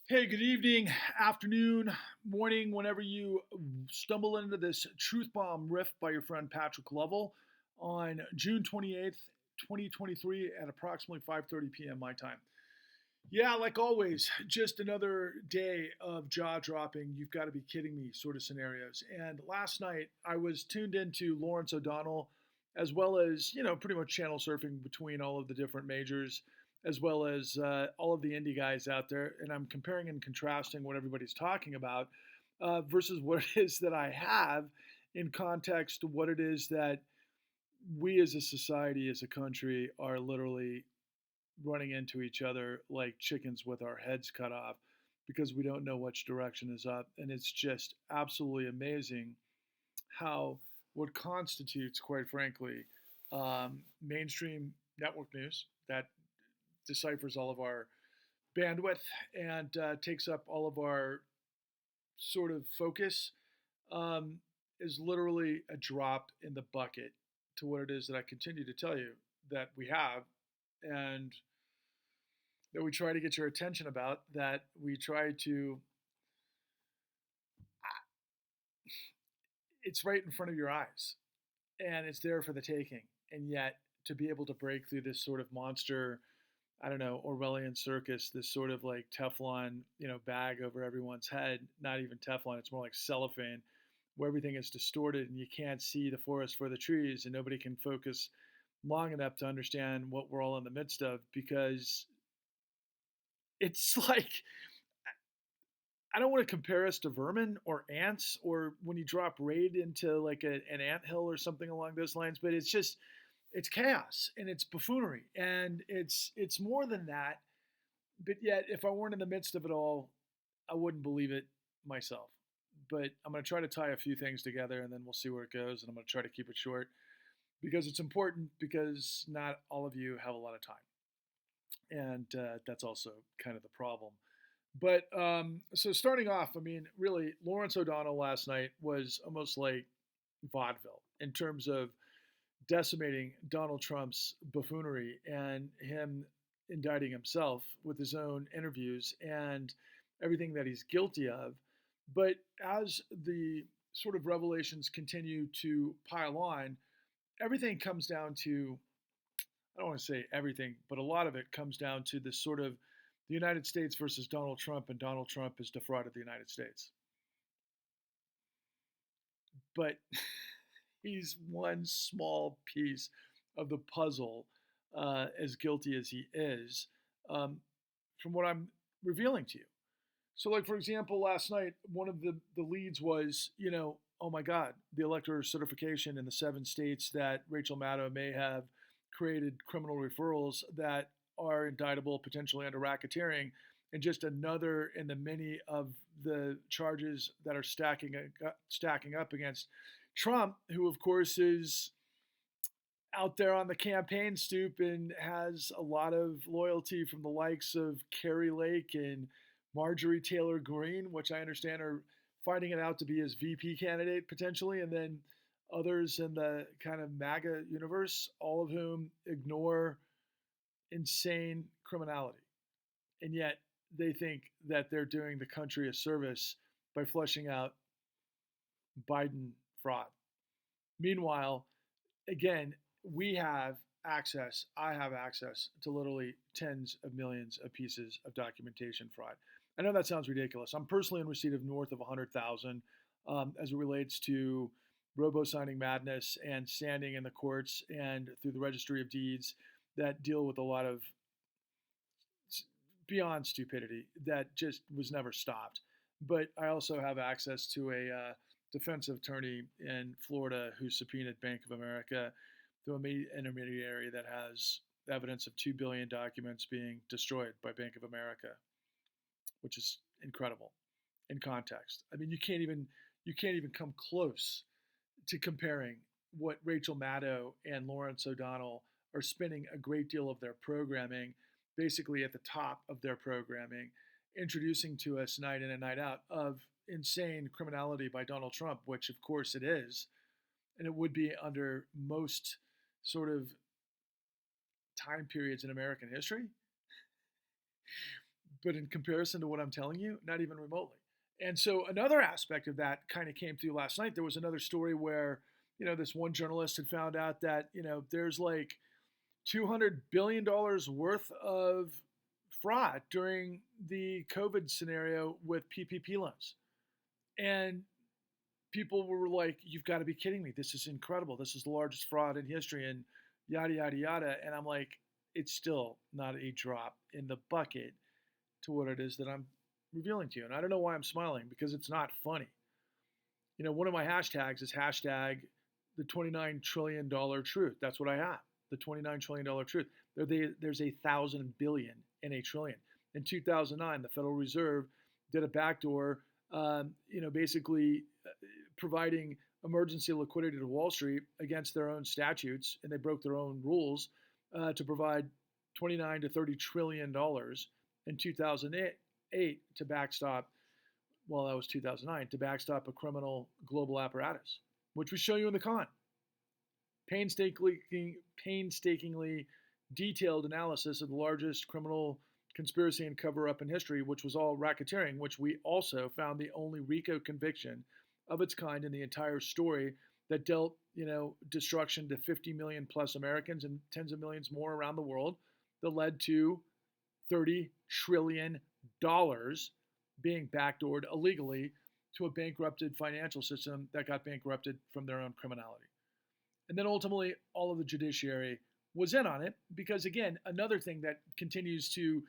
Hey, good evening, afternoon, morning, whenever you stumble into this truth bomb riff by your friend Patrick Lovell on June 28th, 2023 at approximately 5:30 p.m. my time. Yeah, like always, just another day of jaw dropping, you've got to be kidding me sort of scenarios. And last night I was tuned into Lawrence O'Donnell as well as, pretty much channel surfing between all of the different majors as well as all of the indie guys out there. And I'm comparing and contrasting what everybody's talking about versus what it is that I have in context to what it is that we as a society, as a country, are literally running into each other like chickens with our heads cut off because we don't know which direction is up. And it's just absolutely amazing how what constitutes, quite frankly, mainstream network news that deciphers all of our bandwidth and takes up all of our sort of focus um, is literally a drop in the bucket to what it is that I continue to tell you that we have and that we try to get your attention about, that we try to, it's right in front of your eyes and it's there for the taking. And yet to be able to break through this sort of monster, I don't know, Orwellian circus, this sort of like Teflon, bag over everyone's head, not even Teflon, it's more like cellophane, where everything is distorted and you can't see the forest for the trees and nobody can focus long enough to understand what we're all in the midst of because it's like I don't want to compare us to vermin or ants or when you drop raid into like an ant hill or something along those lines, but it's chaos and it's buffoonery and it's more than that. But yet, if I weren't in the midst of it all, I wouldn't believe it myself. But I'm going to try to tie a few things together and then we'll see where it goes. And I'm going to try to keep it short because it's important because not all of you have a lot of time. And that's also kind of the problem. But so starting off, I mean, really, Lawrence O'Donnell last night was almost like vaudeville in terms of decimating Donald Trump's buffoonery and him indicting himself with his own interviews and everything that he's guilty of. But as the sort of revelations continue to pile on, everything comes down to, I don't want to say everything, but a lot of it comes down to this sort of the United States versus Donald Trump, and Donald Trump has defrauded the United States. But he's one small piece of the puzzle, as guilty as he is, um, from what I'm revealing to you. So, like for example, last night one of the leads was, oh my God, the elector certification in the 7 states that Rachel Maddow may have created criminal referrals that are indictable potentially under racketeering, and just another in the many of the charges that are stacking up against Trump, who of course is out there on the campaign stoop and has a lot of loyalty from the likes of Carrie Lake and Marjorie Taylor Greene, which I understand are finding it out to be his VP candidate potentially, and then others in the kind of MAGA universe, all of whom ignore insane criminality. And yet they think that they're doing the country a service by flushing out Biden fraud. Meanwhile, again, we have access, I have access to literally tens of millions of pieces of documentation fraud. I know that sounds ridiculous. I'm personally in receipt of north of 100,000 as it relates to robo signing madness and standing in the courts and through the registry of deeds that deal with a lot of beyond stupidity that just was never stopped. But I also have access to a defense attorney in Florida who subpoenaed Bank of America through an intermediary that has evidence of 2 billion documents being destroyed by Bank of America, which is incredible in context. I mean, you can't even come close to comparing what Rachel Maddow and Lawrence O'Donnell are spending a great deal of their programming, basically at the top of their programming, introducing to us night in and night out of insane criminality by Donald Trump, which of course it is, and it would be under most sort of time periods in American history. but in comparison to what I'm telling you, not even remotely. And so another aspect of that kind of came through last night. There was another story where, this one journalist had found out that, there's like $200 billion worth of fraud during the COVID scenario with PPP loans. And people were like, you've got to be kidding me. This is incredible. This is the largest fraud in history and yada, yada, yada. And I'm like, it's still not a drop in the bucket to what it is that I'm revealing to you. And I don't know why I'm smiling, because it's not funny. One of my hashtags is hashtag the $29 trillion truth. That's what I have. The $29 trillion truth. There's 1,000 billion in a trillion. In 2009, the Federal Reserve did a backdoor, basically providing emergency liquidity to Wall Street against their own statutes, and they broke their own rules to provide $29 to $30 trillion in 2008 to backstop. Well, that was 2009, to backstop a criminal global apparatus, which we show you in the con. Painstakingly detailed analysis of the largest criminal conspiracy and cover-up in history, which was all racketeering, which we also found the only RICO conviction of its kind in the entire story that dealt, destruction to 50 million plus Americans and tens of millions more around the world, that led to $30 trillion being backdoored illegally to a bankrupted financial system that got bankrupted from their own criminality. And then ultimately, all of the judiciary was in on it because, again, another thing that continues to,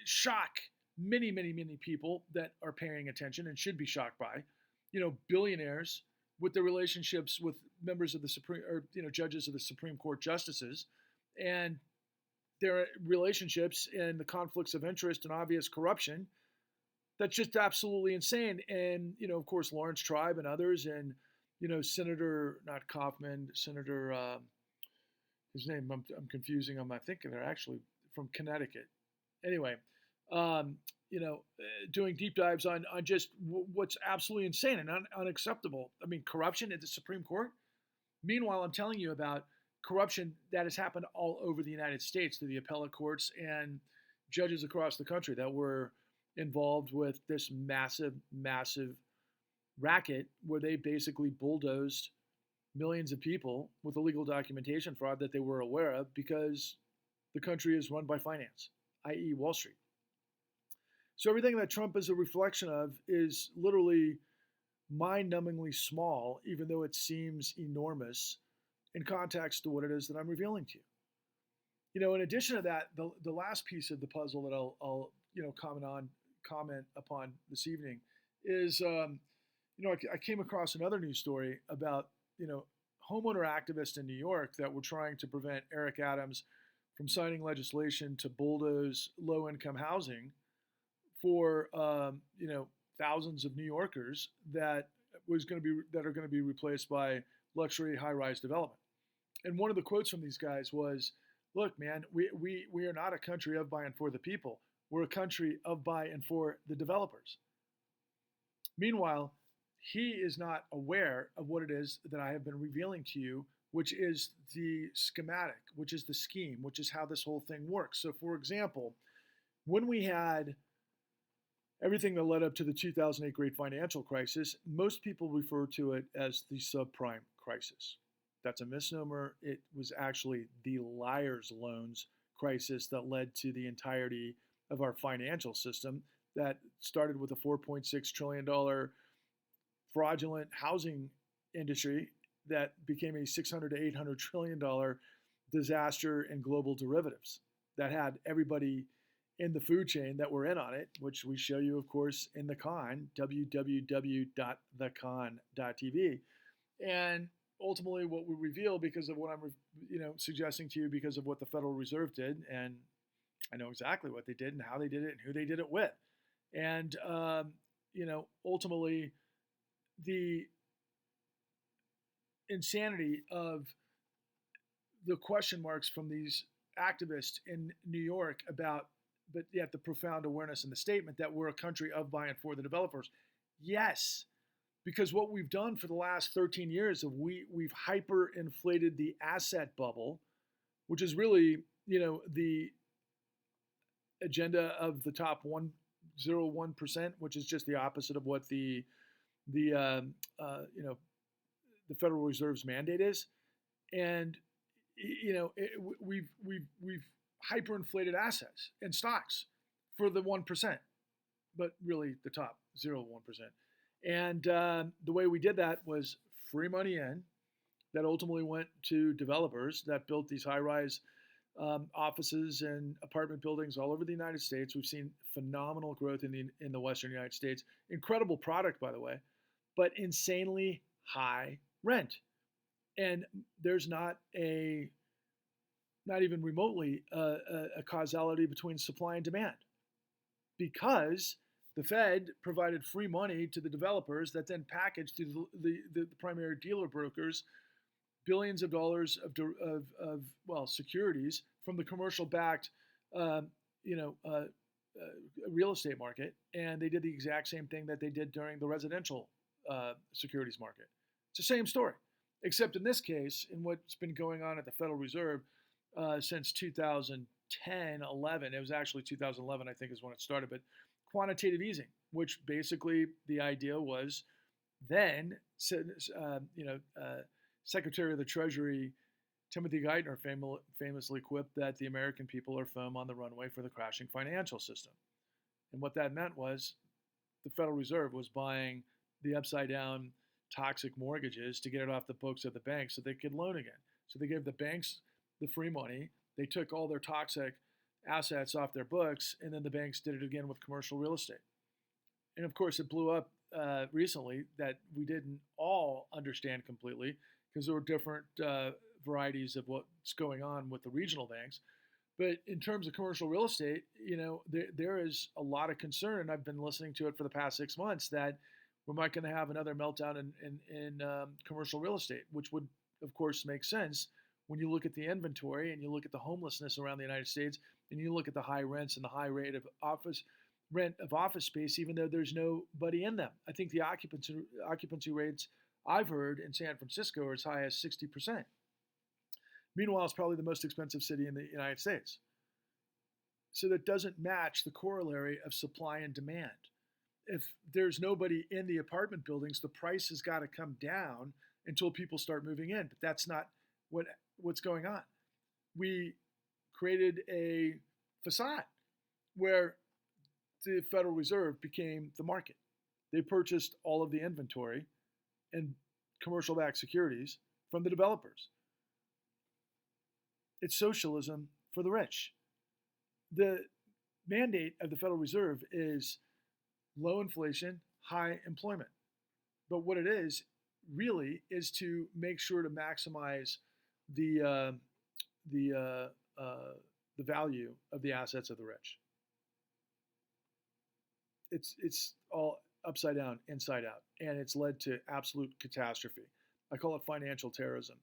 shock many, many, many people that are paying attention and should be shocked by, billionaires with their relationships with members of the Supreme, or, judges of the Supreme Court justices, and their relationships and the conflicts of interest and obvious corruption. That's just absolutely insane. And, of course, Lawrence Tribe and others, and, Senator, not Kaufman, Senator, his name, I'm confusing him. I think they're actually from Connecticut. Anyway, doing deep dives on just what's absolutely insane and unacceptable. I mean, corruption at the Supreme Court. Meanwhile, I'm telling you about corruption that has happened all over the United States through the appellate courts and judges across the country that were involved with this massive, massive racket where they basically bulldozed millions of people with illegal documentation fraud that they were aware of because the country is run by finance, i.e. Wall Street. So everything that Trump is a reflection of is literally mind-numbingly small, even though it seems enormous in context to what it is that I'm revealing to you. In addition to that, the last piece of the puzzle that I'll comment upon this evening is, I came across another news story about, homeowner activists in New York that were trying to prevent Eric Adams from signing legislation to bulldoze low-income housing for, thousands of New Yorkers that are going to be replaced by luxury high-rise development. And one of the quotes from these guys was, look, man, we are not a country of, by, and for the people. We're a country of, by, and for the developers. Meanwhile, he is not aware of what it is that I have been revealing to you, which is the schematic, which is the scheme, which is how this whole thing works. So, for example, when we had everything that led up to the 2008 great financial crisis, most people refer to it as the subprime crisis. That's a misnomer. It was actually the liar's loans crisis that led to the entirety of our financial system that started with a $4.6 trillion fraudulent housing industry that became a $600 to $800 trillion disaster in global derivatives that had everybody in the food chain that were in on it, which we show you, of course, in the con, www.thecon.tv. And ultimately what we reveal, because of what I'm suggesting to you, because of what the Federal Reserve did, and I know exactly what they did and how they did it and who they did it with. And, ultimately the insanity of the question marks from these activists in New York about, but yet the profound awareness in the statement that we're a country of, by, and for the developers. Yes, because what we've done for the last 13 years is we've hyperinflated the asset bubble, which is really, the agenda of the top 101%, which is just the opposite of what the you know, the Federal Reserve's mandate is. And we've hyperinflated assets and stocks for the 1%, but really the top 0.1%. And the way we did that was free money in that ultimately went to developers that built these high-rise offices and apartment buildings all over the United States. We've seen phenomenal growth in the Western United States. Incredible product, by the way, but insanely high rent. And there's not even remotely a causality between supply and demand, because the Fed provided free money to the developers that then packaged through the primary dealer brokers billions of dollars of securities from the commercial-backed real estate market, and they did the exact same thing that they did during the residential securities market. It's the same story, except in this case, in what's been going on at the Federal Reserve since 2010, 11. It was actually 2011, I think, is when it started, but quantitative easing, which basically the idea was then, Secretary of the Treasury Timothy Geithner famously quipped that the American people are foam on the runway for the crashing financial system. And what that meant was the Federal Reserve was buying the upside down toxic mortgages to get it off the books of the banks so they could loan again. So they gave the banks the free money. They took all their toxic assets off their books, and then the banks did it again with commercial real estate. And of course, it blew up recently that we didn't all understand completely, because there were different varieties of what's going on with the regional banks. But in terms of commercial real estate, there is a lot of concern, and I've been listening to it for the past 6 months, that we might going to have another meltdown in commercial real estate, which would, of course, make sense when you look at the inventory and you look at the homelessness around the United States, and you look at the high rents and the high rate of rent of office space, even though there's nobody in them. I think the occupancy rates I've heard in San Francisco are as high as 60%. Meanwhile, it's probably the most expensive city in the United States. So that doesn't match the corollary of supply and demand. If there's nobody in the apartment buildings, the price has got to come down until people start moving in. But that's not what's going on. We created a facade where the Federal Reserve became the market. They purchased all of the inventory and commercial-backed securities from the developers. It's socialism for the rich. The mandate of the Federal Reserve is low inflation, high employment. But what it is really is to make sure to maximize the value of the assets of the rich. It's all upside down, inside out, and it's led to absolute catastrophe. I call it financial terrorism.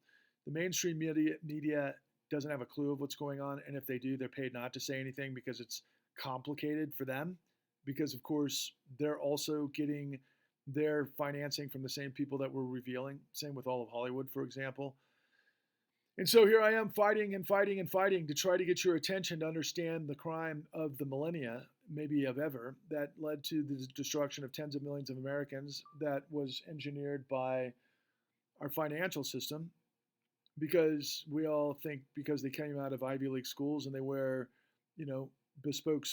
The mainstream media doesn't have a clue of what's going on, and if they do, they're paid not to say anything because it's complicated for them, because of course they're also getting their financing from the same people that we're revealing. Same with all of Hollywood, for example. And so here I am fighting and fighting and fighting to try to get your attention to understand the crime of the millennia, maybe of ever, that led to the destruction of tens of millions of Americans, that was engineered by our financial system, because we all think because they came out of Ivy League schools and they wear, bespoke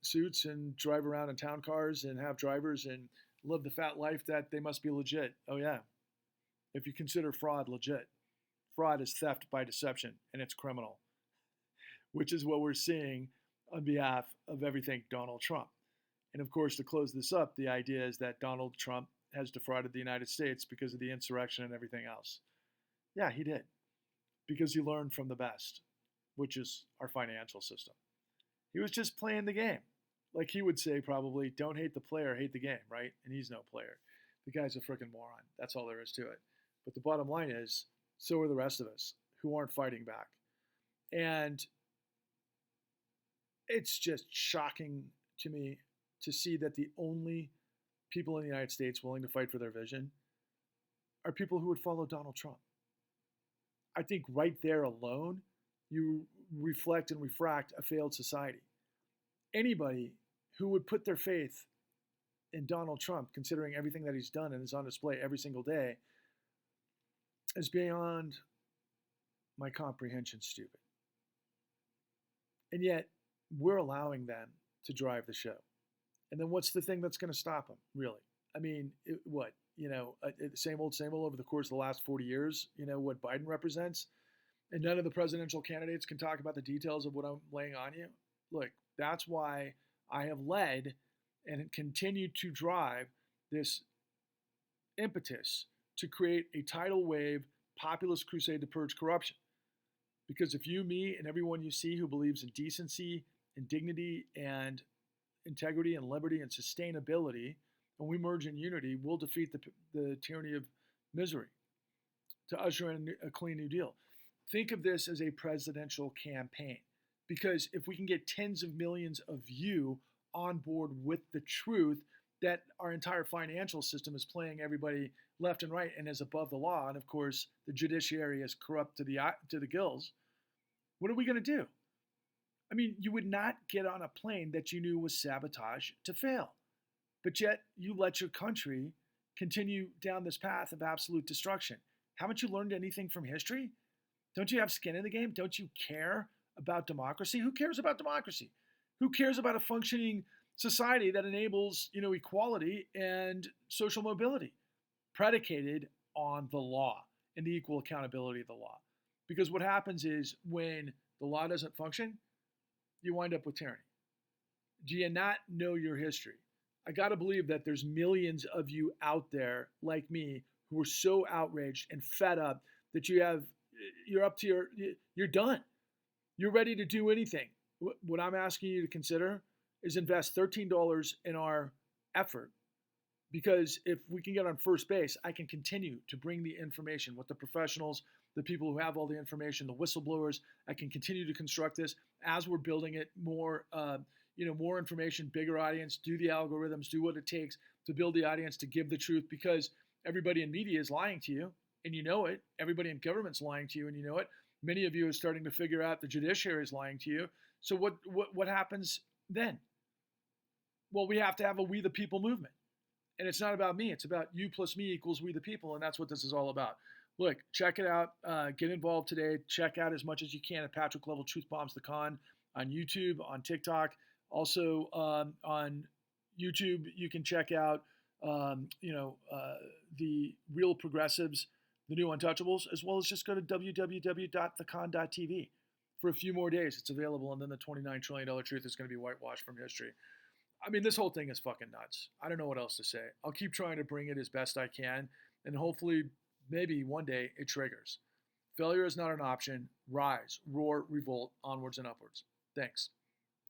suits and drive around in town cars and have drivers and live the fat life, that they must be legit. Oh yeah. If you consider fraud legit. Fraud is theft by deception, and it's criminal, which is what we're seeing on behalf of everything Donald Trump. And of course, to close this up, the idea is that Donald Trump has defrauded the United States because of the insurrection and everything else. Yeah, he did. Because he learned from the best, which is our financial system. He was just playing the game. Like he would say probably, don't hate the player, hate the game, right? And he's no player. The guy's a freaking moron. That's all there is to it. But the bottom line is, so are the rest of us who aren't fighting back. And it's just shocking to me to see that the only people in the United States willing to fight for their vision are people who would follow Donald Trump. I think right there alone, you reflect and refract a failed society. Anybody who would put their faith in Donald Trump, considering everything that he's done and is on display every single day, is beyond my comprehension stupid. And yet, we're allowing them to drive the show. And then what's the thing that's going to stop them, really? I mean, what? Same old over the course of the last 40 years, what Biden represents. And none of the presidential candidates can talk about the details of what I'm laying on you. Look, that's why I have led and continue to drive this impetus to create a tidal wave populist crusade to purge corruption. Because if you, me, and everyone you see who believes in decency and dignity and integrity and liberty and sustainability, when we merge in unity, we'll defeat the tyranny of misery to usher in a clean new deal. Think of this as a presidential campaign, because if we can get tens of millions of you on board with the truth that our entire financial system is playing everybody left and right and is above the law, and of course the judiciary is corrupt to the gills, what are we going to do? I mean, you would not get on a plane that you knew was sabotage to fail, but yet you let your country continue down this path of absolute destruction. Haven't you learned anything from history? Don't you have skin in the game? Don't you care about democracy? Who cares about democracy? Who cares about a functioning society that enables, equality and social mobility predicated on the law and the equal accountability of the law? Because what happens is when the law doesn't function, you wind up with tyranny. Do you not know your history? I got to believe that there's millions of you out there like me who are so outraged and fed up that you're done. You're ready to do anything. What I'm asking you to consider is invest $13 in our effort, because if we can get on first base, I can continue to bring the information with the professionals, the people who have all the information, the whistleblowers. I can continue to construct this as we're building it more, more information, bigger audience, do the algorithms, do what it takes to build the audience, to give the truth, because everybody in media is lying to you and you know it. Everybody in government's lying to you and you know it. Many of you are starting to figure out the judiciary is lying to you. So what happens then? Well, we have to have a We the People movement. And it's not about me. It's about you plus me equals we the people. And that's what this is all about. Look, check it out. Get involved today. Check out as much as you can at Patrick Level Truth Bombs the Con on YouTube, on TikTok. Also on YouTube, you can check out, the Real Progressives, the New Untouchables, as well as just go to www.thecon.tv. For a few more days, it's available, and then the $29 trillion truth is going to be whitewashed from history. I mean, this whole thing is fucking nuts. I don't know what else to say. I'll keep trying to bring it as best I can, and hopefully, maybe one day, it triggers. Failure is not an option. Rise, roar, revolt, onwards and upwards. Thanks.